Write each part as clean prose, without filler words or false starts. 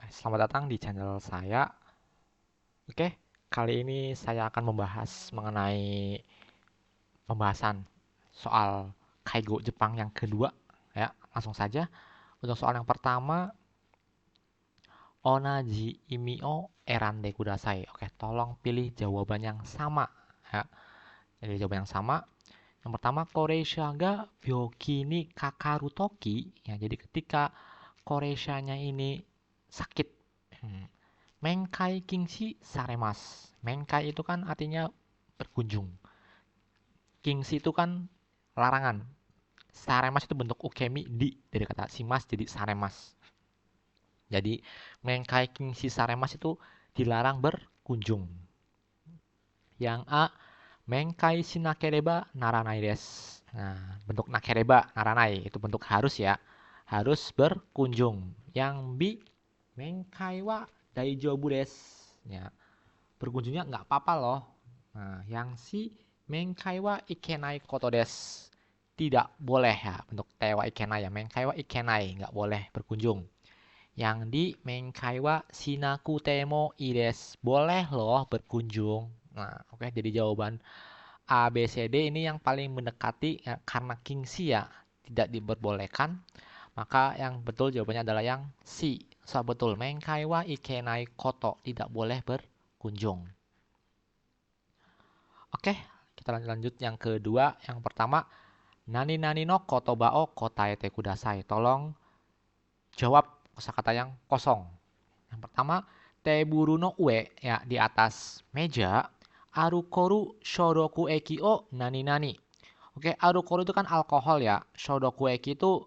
Selamat datang di channel saya. Oke, kali ini saya akan membahas mengenai pembahasan soal Kaigo Jepang yang kedua. Ya, langsung saja. Untuk soal yang pertama, Onaji imi o erande kudasai. Oke, tolong pilih jawaban yang sama. Ya, jadi jawaban yang sama. Yang pertama, Koreisha ga byoki ni kakaru toki. Ya, jadi ketika Koreishanya ini sakit. Menkai kingshi saremas. Menkai itu kan artinya berkunjung. Kingshi itu kan larangan. Saremas itu bentuk ukemi di dari kata simas jadi saremas. Jadi menkai kingshi saremas itu dilarang berkunjung. Yang A, menkai shinakereba naranai desu. Nah, bentuk nakereba naranai itu bentuk harus ya. Harus berkunjung. Yang B, menkai wa daijoubu desu. Ya, berkunjungnya nggak apa-apa loh. Nah, yang si menkai wa ikenai koto desu. Tidak boleh ya, bentuk tewa ikenai ya. Menkai wa ikenai, nggak boleh berkunjung. Yang di menkai wa shinaku temo ii desu. Boleh loh berkunjung. Nah, oke, jadi jawaban A, B, C, D ini yang paling mendekati ya, karena kingsi ya tidak diperbolehkan. Maka yang betul jawabannya adalah yang C. So, betul. Menkai wa ikenai koto. Tidak boleh berkunjung. Oke, kita lanjut yang kedua. Yang pertama, nani nani no kotoba o kotaete kudasai. Tolong jawab kosakata yang kosong. Yang pertama, teburu no ue ya di atas meja. Arukoru shodoku eki o nani nani. Oke, arukoru itu kan alkohol ya. Shodoku eki itu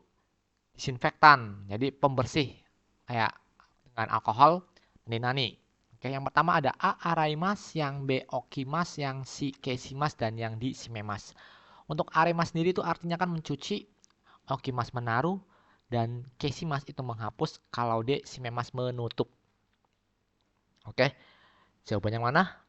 disinfektan. Jadi pembersih kayak dengan alkohol nani nani. Oke, yang pertama ada A araimas, yang B okimas, yang C kesimas, dan yang D simemas. Untuk araimas sendiri itu artinya kan mencuci, okimas menaruh, dan kesimas itu menghapus, kalau D simemas menutup. Oke, jawaban yang mana?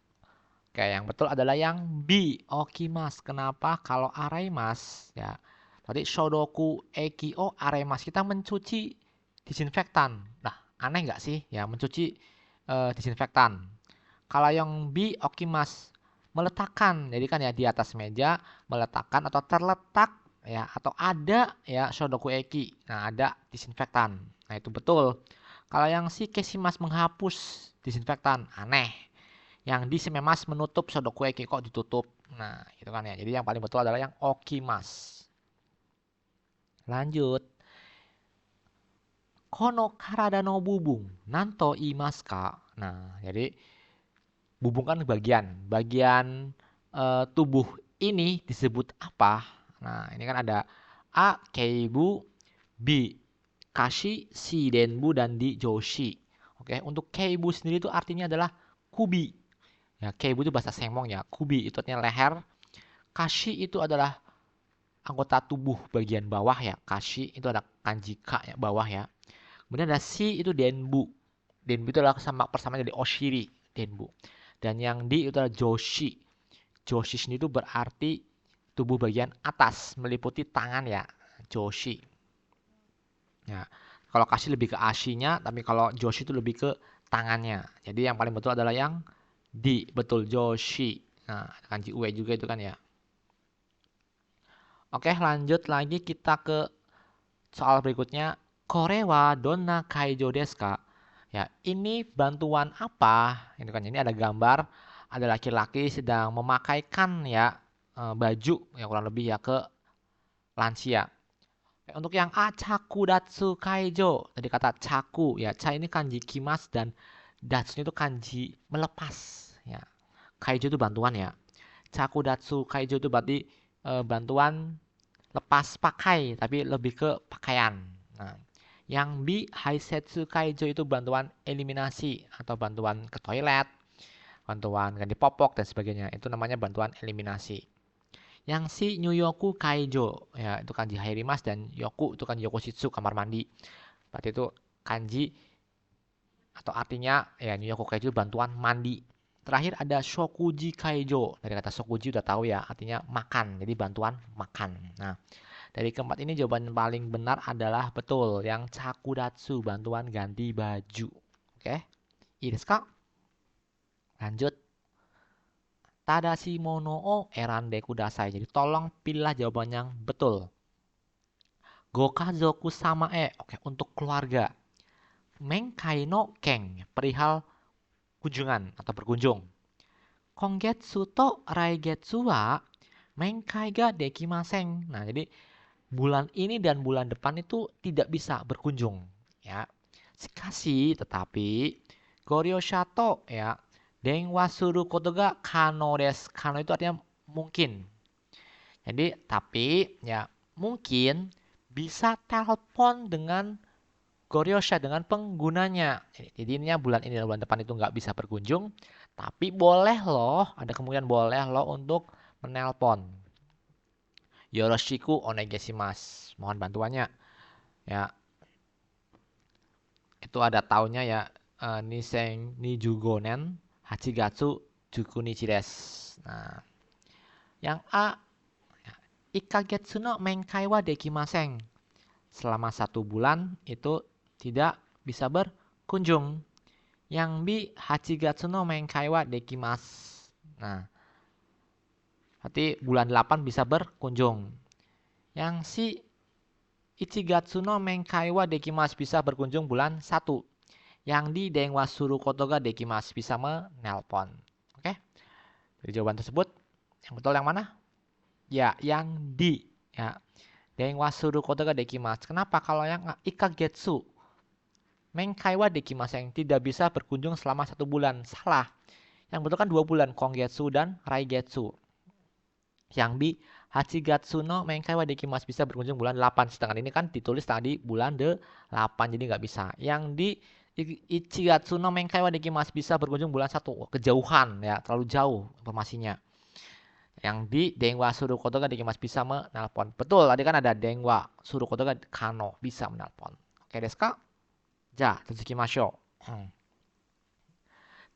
Oke, yang betul adalah yang B, okimas. Kenapa? Kalau araimas, ya, tadi shodoku ekio araimas, kita mencuci disinfektan. Nah, aneh nggak sih? Ya, mencuci disinfektan. Kalau yang B, okimas, meletakkan. Jadi kan ya di atas meja, meletakkan atau terletak, ya, atau ada ya shodoku eki. Nah, ada disinfektan. Nah, itu betul. Kalau yang si kesimas menghapus disinfektan, aneh. Yang di simemas menutup shodoku eki kok ditutup. Nah, itu kan ya. Jadi yang paling betul adalah yang okimas. Lanjut. Kono karada no bubung nanto imasu ka. Nah, jadi bubung kan bagian tubuh ini disebut apa? Nah, ini kan ada A keibu, B kashi, C denbu, dan D joshi. Oke, untuk keibu sendiri itu artinya adalah kubi. Ya, keibu itu bahasa Sengmong ya. Kubi itu artinya leher. Kashi itu adalah anggota tubuh bagian bawah ya. Kashi itu ada kanji ka ya, bawah ya. Kemudian ada C itu denbu. Denbu itu adalah persamaan dari oshiri, denbu. Dan yang D itu adalah joshi. Joshi sendiri itu berarti tubuh bagian atas, meliputi tangan ya. Joshi. Ya. Kalau kashi lebih ke ashinya, tapi kalau joshi itu lebih ke tangannya. Jadi yang paling betul adalah yang D, betul joshi. Nah, kanji ue juga itu kan ya. Oke, lanjut lagi kita ke soal berikutnya. Korewa donna kaijo desu ka? Ya, ini bantuan apa? Ini kan ini ada gambar, ada laki-laki sedang memakaikan ya baju yang kurang lebih ya ke lansia. Untuk yang A, Chakudatsu Kaijo. Tadi kata Chaku ya. Cha ini kanji kimas dan Datsu itu kanji melepas ya. Kaijo itu bantuan ya. Chakudatsu Kaijo itu berarti bantuan lepas pakai tapi lebih ke pakaian. Nah, yang B, Haisetsu Kaijo itu bantuan eliminasi atau bantuan ke toilet, bantuan ganti popok dan sebagainya. Itu namanya bantuan eliminasi. Yang si Nyuyoku Kaijo ya itu kanji Hairimas, dan Yoku itu kanji Yokoshitsu kamar mandi. Berarti itu kanji atau artinya ya Nyuyoku Kaijo bantuan mandi. Terakhir ada Shokuji Kaijo. Dari kata Shokuji udah tahu ya artinya makan. Jadi bantuan makan. Nah, dari keempat ini jawaban paling benar adalah betul yang Chakudatsu, bantuan ganti baju. Oke. Ii desu ka? Lanjut. Tadashi mono o erande kudasai. Jadi tolong pilihlah jawaban yang betul. Gokazoku samae. Oke, untuk keluarga. Menkai no ken. Perihal kunjungan atau berkunjung. Kongetsu to raigetsu wa menkai ga dekimasen. Nah, jadi bulan ini dan bulan depan itu tidak bisa berkunjung, ya. Shikashi, tetapi goryosha to, ya, denwa suru koto ga kano desu. Kano itu artinya mungkin. Jadi, tapi ya mungkin bisa telepon dengan goryosha, dengan penggunanya. Jadi ininya bulan ini dan bulan depan itu nggak bisa berkunjung, tapi boleh loh, ada kemungkinan boleh loh untuk menelpon. Yoroshiku onegaishimasu. Mohon bantuannya. Ya, itu ada tahunnya ya. Nisen nijugonen Hachigatsu Jukunichi desu. Nah, yang A, ya, Ikagetsu no menkai wa dekimasen. Selama 1 bulan itu tidak bisa berkunjung. Yang B, Hachigatsu no menkai wa dekimasu. Nah, berarti bulan 8 bisa berkunjung. Yang C, Ichigatsu no menkai wa dekimasu, bisa berkunjung bulan 1. Yang di denwa suru koto ga dekimasu, bisa menelpon. Oke. Dari jawaban tersebut, yang betul yang mana? Ya, yang di. Ya. Denwa suru koto ga dekimasu. Kenapa? Kalau yang ikagetsu menkai wa dekimasu, yang tidak bisa berkunjung selama 1 bulan. Salah. Yang betul kan 2 bulan. Kongetsu dan raigetsu. Yang B, Hachigatsu no menkai wa dekimasu, bisa berkunjung bulan 8. Sedangkan ini kan ditulis tadi bulan 8, jadi nggak bisa. Yang di Ichigatsu no menkai wa dekimasu, bisa berkunjung bulan 1. Oh, kejauhan ya, terlalu jauh informasinya. Yang di denwa suru koto ga dekimasu, bisa menelpon. Betul, tadi kan ada denwa suru koto ga kano, bisa menelpon. Oke desu ka? Ja, tsukimashou.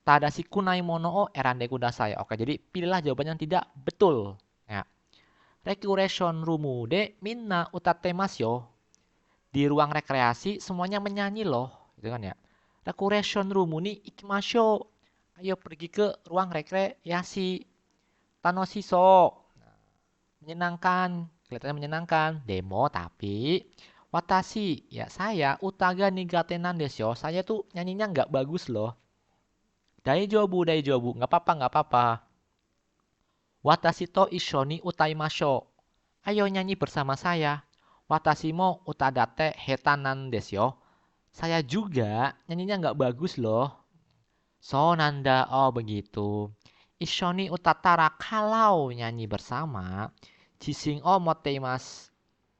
Tadashi kunai mono o erande kudasai. Oke, jadi pilihlah jawaban yang tidak betul. Ya. Recreation room de minna utattemasu yo. Di ruang rekreasi semuanya menyanyi loh, gitu kan ya. Recreation room ni ikimashou. Ayo pergi ke ruang rekreasi. Tanoshiso. Menyenangkan, kelihatannya menyenangkan. Demo, tapi watashi, ya saya, utaga nigatenan desu yo. Saya tuh nyanyinya nggak bagus loh. Daijobu, nggak apa-apa, nggak apa-apa. Watashi to issho ni utaimashou. Ayo nyanyi bersama saya. Watashi mo utadate hetanan desu yo. Saya juga nyanyinya nggak bagus loh. So nanda, oh begitu. Issho ni utatara, kalau nyanyi bersama. Jising o moteimasu.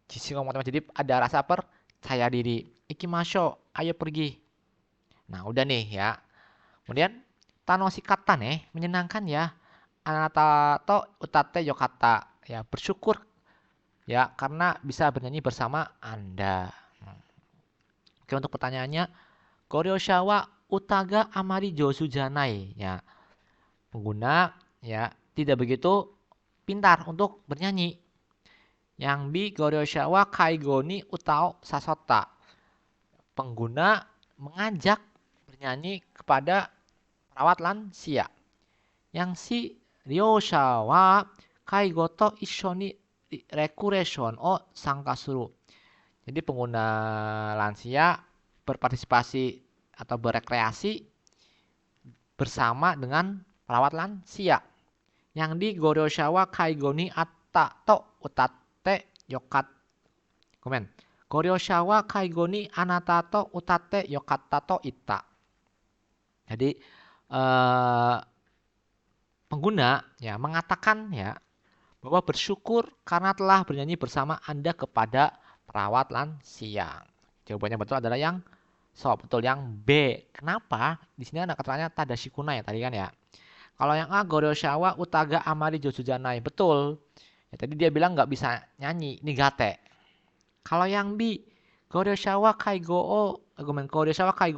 Jising o moteimasu, jadi ada rasa percaya diri. Ikimashou, ayo pergi. Nah udah nih ya. Kemudian tanoshikatta nih, menyenangkan ya. Anata to utate yokata, ya bersyukur ya karena bisa bernyanyi bersama Anda. Oke, untuk pertanyaannya, Goryosha wa utaga amari jousu janai, ya. Pengguna ya tidak begitu pintar untuk bernyanyi. Yang B, Goryosha wa kaigo ni utao sasota. Pengguna mengajak bernyanyi kepada perawat lansia. Yang C, Ryosha wa kaigo to issho ni recreation o sankasuru. Jadi pengguna lansia berpartisipasi atau berekreasi bersama dengan perawat lansia. Yang di Goryosha wa kaigo ni atta to utate yokat. Komen. Goryosha wa kaigo ni anata to utate yokatta to itta. Jadi pengguna ya mengatakan ya bahwa bersyukur karena telah bernyanyi bersama Anda kepada perawat lansia. Jawabannya betul adalah yang betul yang B. Kenapa? Di sini ada katanya Tadashi kunai tadi kan ya. Kalau yang A, Goryosha wa utaga amari jousu janai. Betul. Ya, tadi dia bilang nggak bisa nyanyi, nigate. Kalau yang B, Goryosha wa kaigo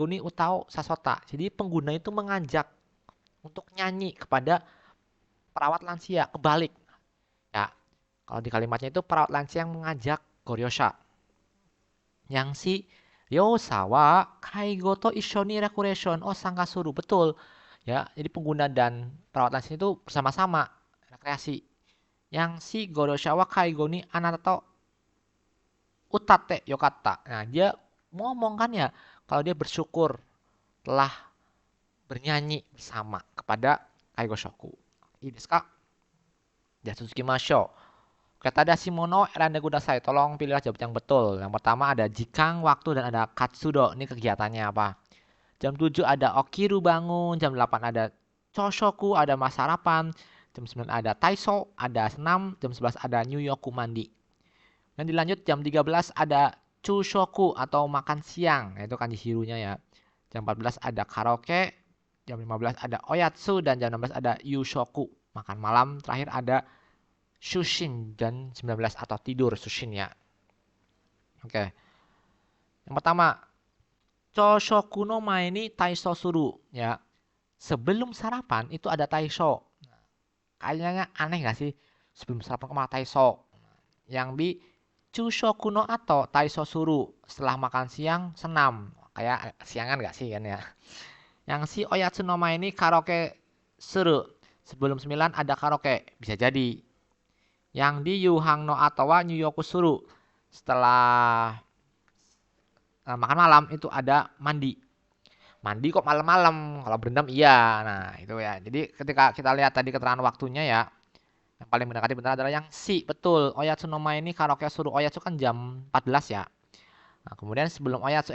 ni utao sasota. Jadi pengguna itu mengajak untuk nyanyi kepada perawat lansia, kebalik. Ya, kalau di kalimatnya itu perawat lansia yang mengajak Goryosha. Yang si Ryosa wa kaigo to issho ni recreation. Oh, sangka suru. Betul. Ya, jadi pengguna dan perawat lansia itu bersama-sama rekreasi. Yang si gorosha wa kaigo ni anata to utate yokata. Nah, dia ngomong kan ya kalau dia bersyukur telah bernyanyi bersama kepada Kaigo Shoku. Ini desu ka? Yasutsukimasho. Kata ada Shimono Eranda Kudasai. Tolong pilihlah jawaban yang betul. Yang pertama ada jikang, waktu, dan ada katsudo. Ini kegiatannya apa? Jam 7 ada okiru bangun. Jam 8 ada choshoku, ada mas sarapan. Jam 9 ada taiso, ada senam. Jam 11 ada nyuyoku mandi. Dan dilanjut jam 13 ada chushoku atau makan siang. Itu kanji hirunya ya. Jam 14 ada karaoke. Jam 15 ada oyatsu. Dan jam 16 ada yushoku. Makan malam. Terakhir ada Shushin dan 19 atau tidur Shushin ya. Oke. Yang pertama, Choshoku no mae ni taiso suru ya. Sebelum sarapan itu ada taiso. Kayaknya aneh gak sih? Sebelum sarapan kemana taiso? Yang bi Chushoku no ato taiso suru. Setelah makan siang senam. Kayak siangan gak sih kan ya? Yang si oyatsu no mae ni karaoke suru. Sebelum 9 ada karaoke. Bisa jadi. Yang di Yuhang no Atawa Nyuyoku Suru. Setelah makan malam itu ada mandi. Mandi kok malam-malam. Kalau berendam iya. Nah itu ya. Jadi ketika kita lihat tadi keterangan waktunya ya. Yang paling mendekati benar adalah yang si. Betul. Oyatsu no mae ini karaoke Suru. Oyatsu kan jam 14 ya. Nah, kemudian sebelum Oyatsu.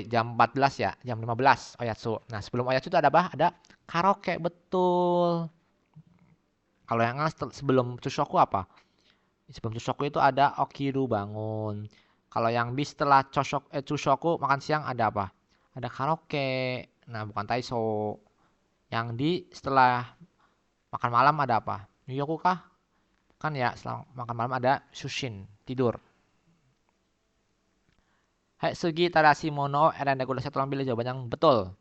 Jam 14 ya. Jam 15 Oyatsu. Nah sebelum Oyatsu itu ada apa? Ada karaoke. Betul. Kalau yang sebelum Chushoku apa? Sebelum Chushoku itu ada Okiru bangun. Kalau yang bis setelah Chushoku makan siang ada apa? Ada karaoke. Nah, bukan Taiso. Yang di setelah makan malam ada apa? Nyuyoku kah? Kan ya, setelah makan malam ada Shushin, tidur. Hai Sugi Tadashi Mono Eranda Kudasai, tolong pilih jawaban yang betul.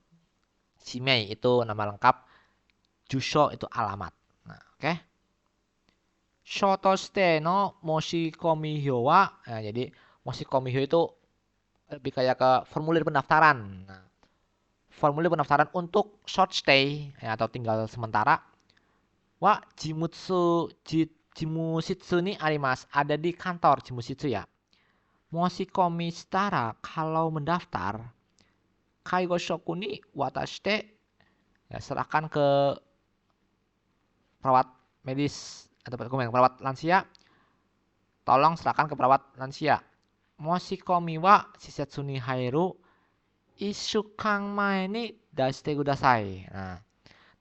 Shimei itu nama lengkap. Jusho itu alamat. Nah, oke. Shotoshite no moshikomi hyo wa. Nah, jadi moshikomi hyo itu lebih kayak ke formulir pendaftaran. Nah, formulir pendaftaran untuk short stay ya, atau tinggal sementara. Wa jimushitsu ni arimasu. Ada di kantor jimushitsu ya. Moshikomi shitara kalau mendaftar. Kaigo shoku ni watashite. Ya, serahkan ke perawat medis atau perawat lansia. Tolong serahkan ke perawat lansia. Moshikomi wa shisetsu ni hairu ishukan mae ni dashite kudasai. Nah,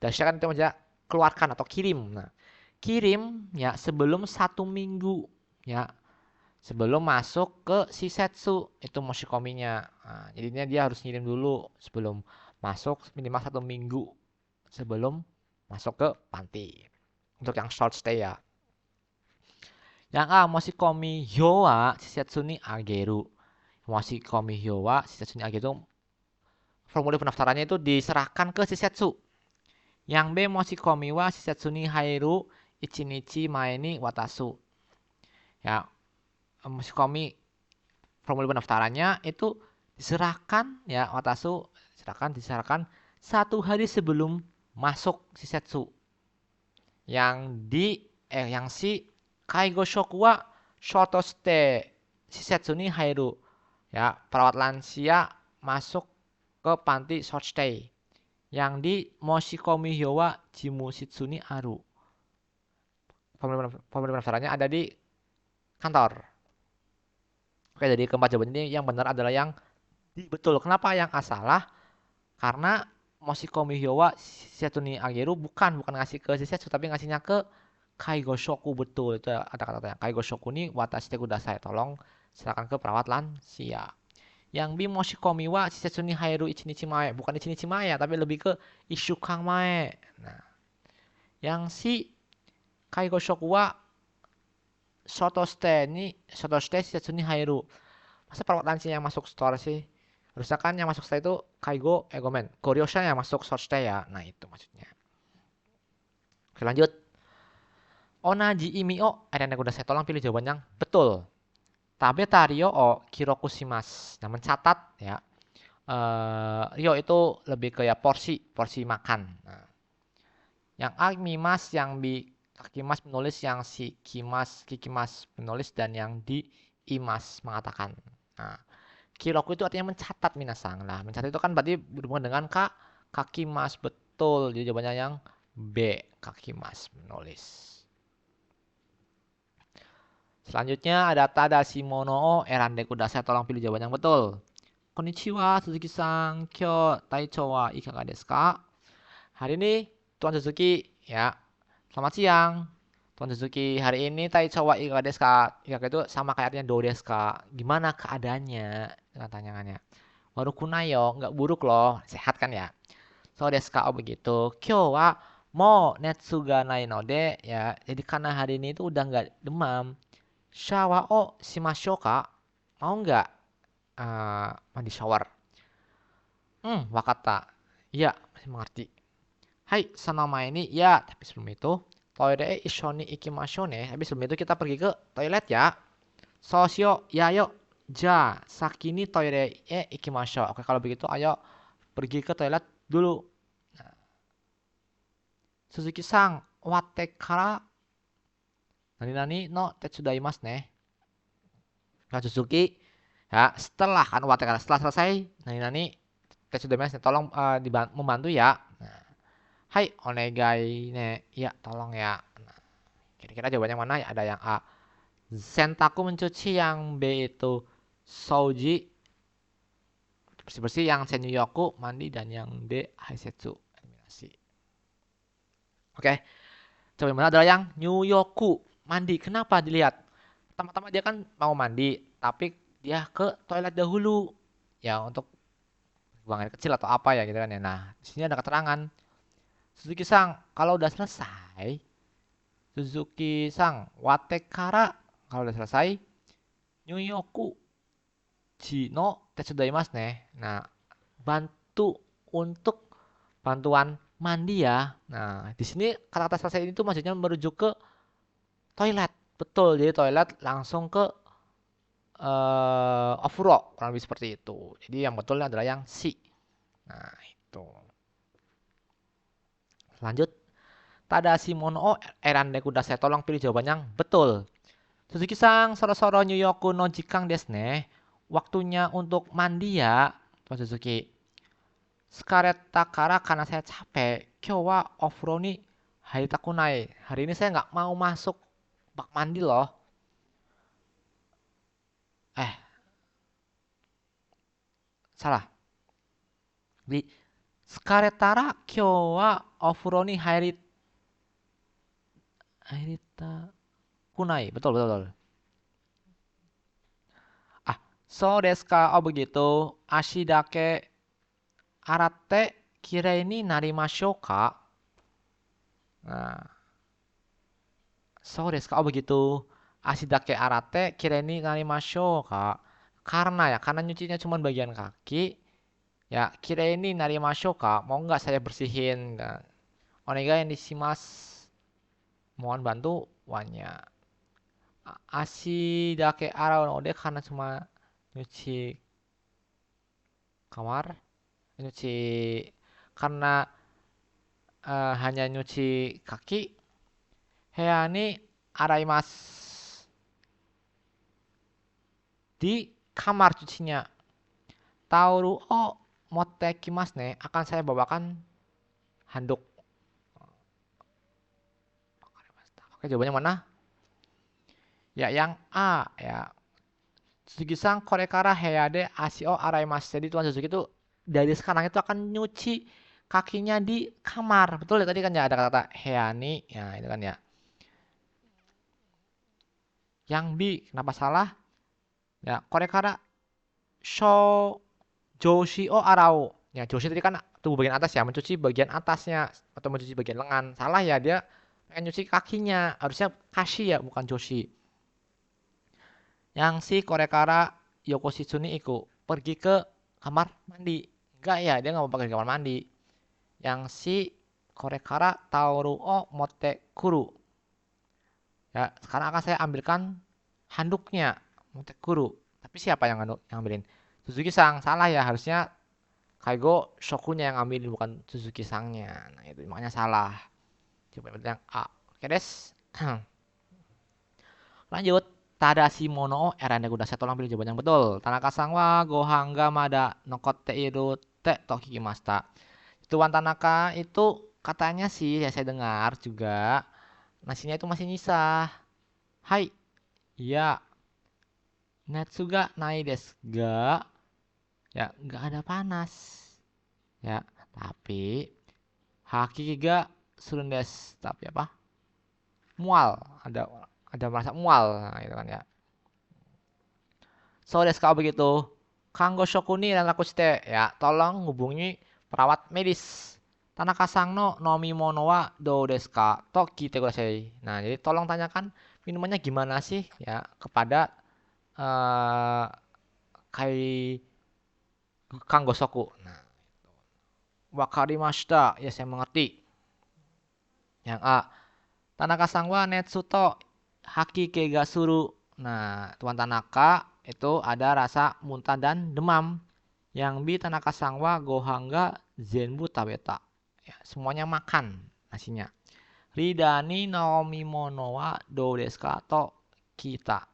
dashite kan itu maksudnya keluarkan atau kirim. Nah, kirim ya sebelum 1 minggu ya. Sebelum masuk ke shisetsu itu moshikominya. Nah, jadinya dia harus ngirim dulu sebelum masuk minimal 1 minggu sebelum masuk ke panti. Untuk yang short stay ya. Yang A, moshikomi hyo wa shisetsu ni ageru. Moshikomi hyo wa shisetsu ni ageru. Formulir pendaftarannya itu diserahkan ke shisetsu. Yang B, moshikomi wa shisetsu ni hairu ichinichi mae ni watasu. Ya, moshikomi formulir pendaftarannya itu diserahkan ya watasu diserahkan 1 hari sebelum masuk shisetsu. Yang si kaigo shoku wa shotoshite shisetsu ni hairu. Ya, perawat lansia masuk ke panti short stay. Yang di moshikomi hyo wa jimushitsu ni aru. Formulir pendaftarannya ada di kantor. Oke, jadi keempat jawaban ini yang benar adalah yang betul. Kenapa yang A salah? Karena moshikomi hyo wa shisetsu ni ageru bukan ngasih ke shisetsu tapi ngasihnya ke kaigo shoku. Betul, itu ada kata-katanya. Kaigo shoku ni watashite kudasai. Tolong serahkan ke perawat lansia. Yang B, moshikomi wa shisetsu ni hairu ichinichi mae. Bukan ichinichi mae ya, tapi lebih ke ishukan mae. Nah, yang C, kaigo shoku wa shotoshite shisetsu ni hairu. Masa perawat lansia yang masuk store sih? Harusnya kan yang masuk store itu goryosha yang masuk short stay ya. Nah, itu maksudnya. Oke, lanjut. Onaji imi o Eranda Kudasai, tolong pilih jawaban yang betul. Tabeta ryo o kiroku shimasu. Nah, mencatat ya. Ryo itu lebih ke ya porsi makan. Nah, yang A mimas, yang B kakimas menulis, yang si kikimas menulis, dan yang D imas mengatakan. Nah, kiroku itu artinya mencatat minasang. Nah, mencatat itu kan berarti berhubungan dengan kakimas, betul. Jadi jawabannya yang B, kakimas menulis. Selanjutnya ada Tadashi mono o erande kudasai. Tolong pilih jawaban yang betul. Konnichiwa, Suzuki-san. Kyo taichou wa ikaga desu ka? Hari ini Tuan Suzuki, ya. Selamat siang. Tuan Suzuki, hari ini taichou wa ikaga desu ka? Ikaga itu sama kayak artinya do desu ka? Gimana keadaannya? Tantangannya. Warukunayo, nggak buruk loh. Sehat kan ya? So desu ka? Oh begitu. Kyo wa mo netsu ga nai node, ya. Jadi karena hari ini itu udah nggak demam. Shawa o shimashou ka? Mau nggak mandi shower? Wakata. Iya, masih mengerti. Hai, sanama ini ya, tapi sebelum itu toire ishoni ikimashou ne. Tapi sebelum itu kita pergi ke toilet ya. Sosio, ya yuk. Ja, sakini toire ikimashou. Oke, kalau begitu ayo pergi ke toilet dulu. Suzuki-san, wate kara nani no tetsudaimasu ne. Nah, Suzuki, ya setelah kan wate kara setelah selesai nani tetsudaimasu ne. Tolong membantu ya. Nah, hai, onegai ne. Ya, tolong ya. Nah, kira-kira jawabannya mana ya? Ada yang A, Sentaku mencuci, yang B itu Souji bersih-bersih, yang C Nyuyoku mandi, dan yang D Haisetsu eliminasi. Oke, coba yang mana adalah yang Nyuyoku mandi. Kenapa dilihat? Pertama-tama dia kan mau mandi, tapi dia ke toilet dahulu ya untuk buang air kecil atau apa ya gitu kan ya. Nah, di sini ada keterangan Suzuki-sang kalau udah selesai, Suzuki-sang watekara kalau udah selesai, Nyuyoku Jino tetsudaimasu ne. Nah, bantu untuk bantuan mandi ya. Nah, di sini kata-kata selesai ini tuh maksudnya merujuk ke toilet. Betul, jadi toilet langsung ke ofuro, kurang lebih seperti itu. Jadi yang betulnya adalah yang C. Nah, itu. Lanjut. Tadashi mono o erande kudasai. Tolong pilih jawaban yang betul. Suzuki-sang, soro-soro Nyuyoku no jikang desu ne. Waktunya untuk mandi ya, Tuan Suzuki. Skareta kara karena saya capek. Kyo wa ofuro ni haritaku nai. Hari ini saya nggak mau masuk bak mandi loh. Eh, salah. Di Skaretara kyo wa ofuro ni harita kunai. Betul, betul, betul. Ah, so desu ka? Oh begitu. Ashi dake arate kirei ni narimashou ka? Nah, so desu ka? Oh begitu. Ashi dake arate kirei ni narimashou ka? Karena nyucinya cuma bagian kaki. Ya, kirei ni narimashou ka? Mau nggak saya bersihin? Nah, onegai nishimasu. Mohon bantuannya. Ashi dake arau node karena cuma nyuci kamar, nyuci karena hanya nyuci kaki. Heya ni araimasu. Di kamar cucinya. Tauru o motte kimasu ne. Akan saya bawakan handuk. Oke, jawabannya mana? Ya, yang A ya. Suzuki-san korekara heyade asio araimasu. Jadi Tuan Suzuki itu dari sekarang itu akan nyuci kakinya di kamar. Betul ya tadi kan ya ada kata-kata heyani. Ya, itu kan ya. Yang B, kenapa salah? Ya, korekara sho joshi o arao. Ya, joshi tadi kan tubuh bagian atas ya, mencuci bagian atasnya atau mencuci bagian lengan. Salah ya, dia pengen nyuci kakinya. Harusnya kashi ya, bukan joshi. Yang si korekara yokoshitsuni iku pergi ke kamar mandi. Enggak ya, dia nggak mau pakai kamar mandi. Yang si korekara taoru o motte kuru. Ya, sekarang akan saya ambilkan handuknya. Motekuru. Tapi siapa yang ngambilin? Suzuki-sang. Salah ya, harusnya Kaigo Shokunya yang ngambilin, bukan Suzuki-sangnya. Nah, itu makanya salah. Coba yang A. Oke, des. Lanjut. Tadashi mono erande kudasai. Tolong pilih jawaban yang betul. Tanaka-sang wa gohanga mada nokotte iru te to kikimashita. Tuan Tanaka itu katanya sih, ya saya dengar juga, nasinya itu masih nyisa. Hai. Iya. Netsuga nai desu ga. Ya, nggak ada panas. Ya, tapi hakiki ga surun desu. Tapi apa? Mual. Ada merasa mual. Nah, itu kan ya. So desu kalau begitu. Kanggo shokuni dan lakushite. Ya, tolong hubungi perawat medis. Tanaka sang no nomimono wa dou desu ka to kite kudasai. Nah, jadi tolong tanyakan minumannya gimana sih ya kepada kai Kang Gosoku. Nah, wakarimashita. Ya, saya mengerti. Yang A. Tanaka sang wa netsuto hakike ga suru. Nah, Tuan Tanaka itu ada rasa muntah dan demam. Yang B. Tanaka sang wa gohan ga zenbu tabeta. Ya, semuanya makan nasinya. Ridani nomimono wa dou desu ka to kita.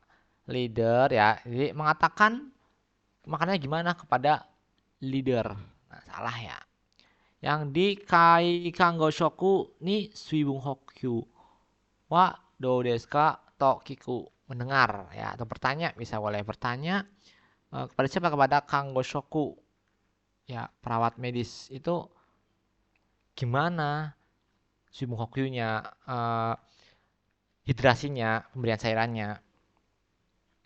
Leader ya, jadi mengatakan makannya gimana kepada leader. Nah, salah ya. Yang di kai kanggo shoku ni suibung hokyu wa dou desu ka to kiku. Mendengar ya, atau bertanya, bisa boleh bertanya kepada siapa? Kepada kanggo shoku ya, perawat medis itu gimana suibung hokyunya, hidrasinya, pemberian cairannya.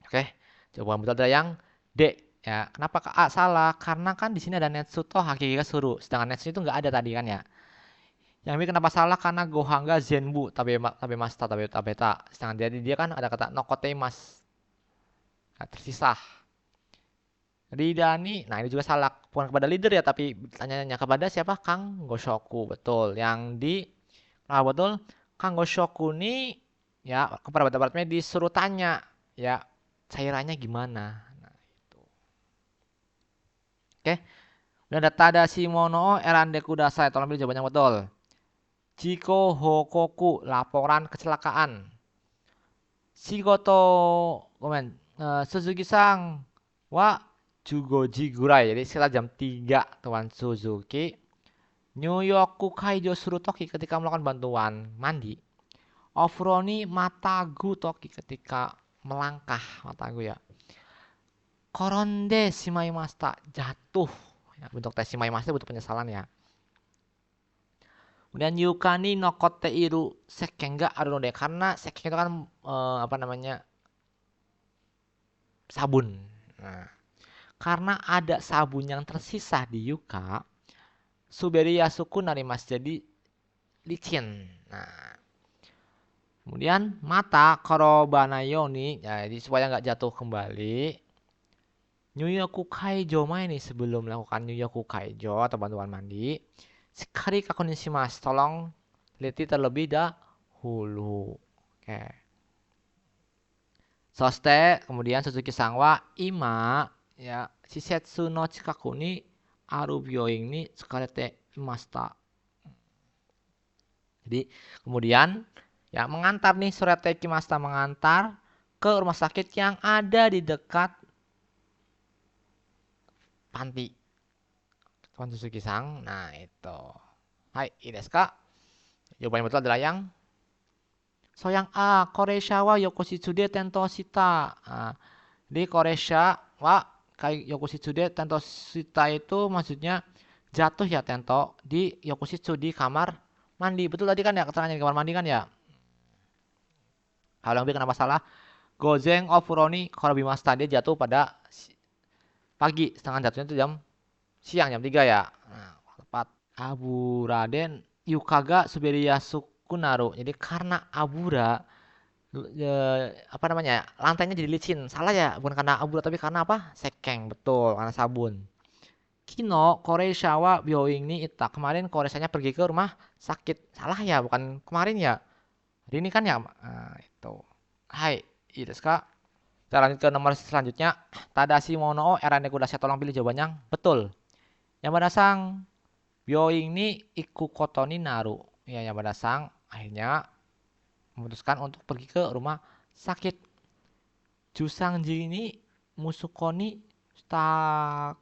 Oke, jawaban betul adalah yang D. Ya, kenapa A salah? Karena kan di sini ada Netsuto Hakiki Suru, sedangkan Netsu itu nggak ada tadi kan ya. Yang B kenapa salah? Karena Gohanga Zenbu Tabemasta Tabeta. Sedangkan dia kan ada kata Nokoteimas. Nah, tersisa. Ridani, nah ini juga salah. Bukan kepada leader ya, tapi tanya kepada siapa? Kang Goshoku, betul. Yang di betul, Kang Goshoku ini ya kepada perawat medis suruh tanya ya cairannya gimana. Nah, itu. Oke. Udah ada Tadashi mono erande kudasai. Tolong pilih jawaban yang betul. Jiko hokoku, laporan kecelakaan. Shigoto, Suzuki-sang wa jugoji gurai. Jadi sekitar jam 3 Tuan Suzuki Nyuyoku kaijo suru toki ketika melakukan bantuan mandi. Ofroni matagu toki ketika melangkah matagu ya. Koronde shimaimashita, jatuh. Ya, bentuk tes shimaimashita bentuk penyesalan ya. Kemudian yukani nokote iru sekenga arunode, karena sekeng itu kan apa namanya, sabun. Nah, karena ada sabun yang tersisa di yuka, suberi yasuku narimas, jadi licin. Nah, kemudian mata korobanayoni, ya, jadi supaya nggak jatuh kembali. Nyuyoku kaijo ini sebelum melakukan nyuyoku kaijo atau bantuan mandi. Sekali kakunishimasu, tolong teliti terlebih dahulu. Oke. Soste, kemudian Suzuki Sangwa ima ya shisetsu no chikaku ni aru byoin ni tsukarete imashita. Jadi kemudian ya mengantar nih Surete Kimasta, mengantar ke rumah sakit yang ada di dekat panti. Tuan Suzuki-sang. Nah, itu. Hai, desu ka? Jawaban yang betul adalah yang yang A. Koresha wa yokoshitsude tentoshita. Nah, di Koresha wa yokoshitsude tentoshita itu maksudnya jatuh ya tento di yokoshitsu, di kamar mandi. Betul tadi kan ya keterangannya di kamar mandi kan ya? Kalau yang B kenapa salah? Gozeng ofuroni korobimasta, dia jatuh pada pagi, setengah jatuhnya itu jam siang, jam 3 ya. Nah, tepat. Abura-den yukaga suberiya sukunaru. Jadi karena abura apa namanya, lantainya jadi licin. Salah ya, bukan karena abura tapi karena apa? Sekeng, betul, karena sabun. Kino koresha wa byoin ni ita. Kemarin koresanya pergi ke rumah sakit. Salah ya, bukan kemarin ya. Hari ini kan ya. Nah, itu. Hai, desu ka? Kita lanjut ke nomor selanjutnya. Tadashi mono o erane kudasai, tolong pilih jawaban yang betul. Yamada sang Byoing ni iku koto ni naru. Ya, Yamada sang akhirnya memutuskan untuk pergi ke rumah sakit. Jusangji ni musuko ni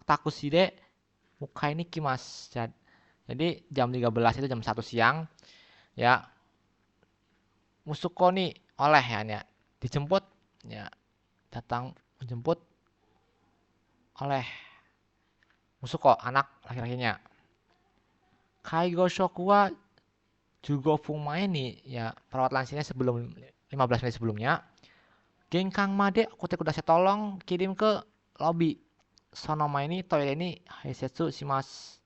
takushide mukai ni kimas. Jadi jam 13 itu jam 1 siang ya. Musuko ni oleh ya, dijemput ya, datang menjemput oleh Musuko, anak laki-lakinya. Kaigo shoku wa jugo fumae ni ya, perawat lansianya sebelum 15 menit sebelumnya. Genkang made kote kudasai, tolong kirim ke lobby. Sonoma ini toilet ini heisetsu shimasu.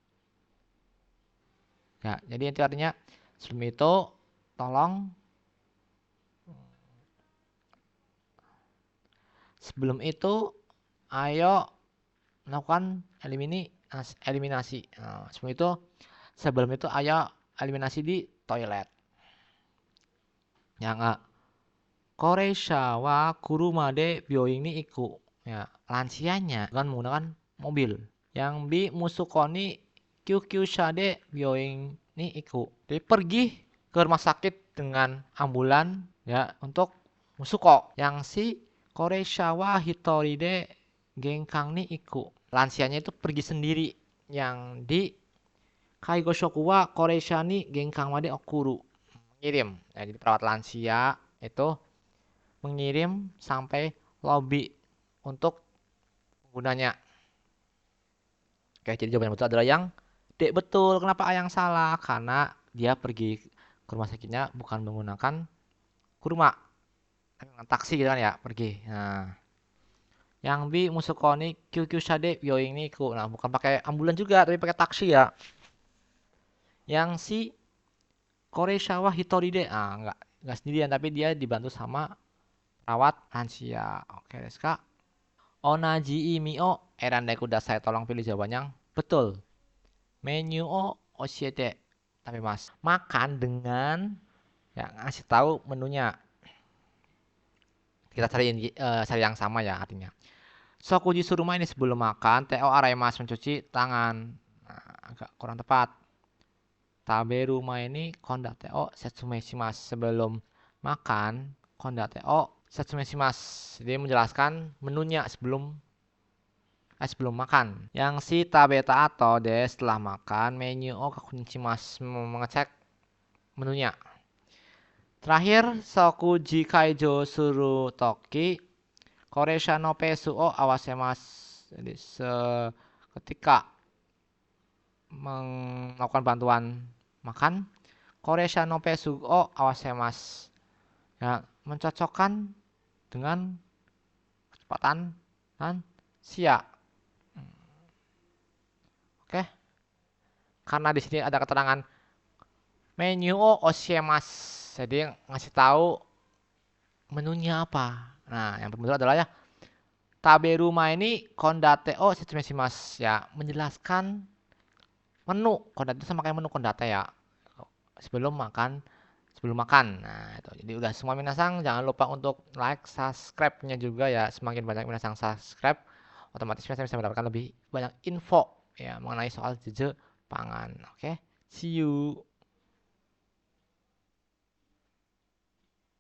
Ya, jadi itu artinya sebelum itu tolong, sebelum itu ayo melakukan eliminasi. Nah, sebelum itu ayo eliminasi di toilet. Ya enggak. Koreisha wa kuruma de byoing ni iku. Ya, lansianya kan menggunakan mobil. Yang bi musuko ni kyukyusha de byoing ni iku. Jadi pergi ke rumah sakit dengan ambulan ya untuk Musuko. Yang si Koreisha wa hitori de genkang ni iku. Lansianya itu pergi sendiri. Yang di Kaigo shoku wa Koreisha ni genkang wa de okuru. Mengirim. Ya, jadi perawat lansia itu mengirim sampai lobby untuk penggunanya. Oke, jadi jawaban yang betul adalah yang D. Betul. Kenapa A yang salah? Karena dia pergi ke rumah sakitnya bukan menggunakan kurma, dengan taksi gitu kan ya, pergi. Nah, yang B Musuko ni kyukyusha de byoing ni iku. Nah, bukan pakai ambulan juga, tapi pakai taksi ya. Yang C Koreisha wa hitori de. Enggak sendirian, tapi dia dibantu sama perawat lansia. Oke, desu ka? Onaji imi o erandai kudasai, tolong pilih jawaban yang betul. Menu o oshiete. Tapi mas, makan dengan ya ngasih tahu menunya. Kita cari yang sama ya artinya. Sokuji suruma ini sebelum makan. Teo araimasu, mencuci tangan. Nah, agak kurang tepat. Taberu ini kondate o setsume shimasu, sebelum makan kondate o setsume shimasu. Jadi menjelaskan menunya sebelum makan. Yang si tabeta atau de setelah makan, menu o kakunishimasu, mengecek menunya. Terakhir, sokuji kaijo suru toki koreisha no pesu o awasemasu. Jadi ketika melakukan bantuan makan, koreisha no pesu o awasemasu. Ya, mencocokkan dengan kecepatan dan sia. Oke. Karena di sini ada keterangan menu o oshiemasu. Jadi ngasih tahu menunya apa. Nah, yang benar adalah ya taberu ini kondate o setsume shimasu, ya, menjelaskan menu. Kondate sama kayak menu kondate ya. Sebelum makan. Nah, itu. Jadi udah semua minasang, jangan lupa untuk like, subscribe-nya juga ya. Semakin banyak minasang subscribe, otomatis minasang bisa mendapatkan lebih banyak info ya mengenai soal Jepangan. Oke. See you.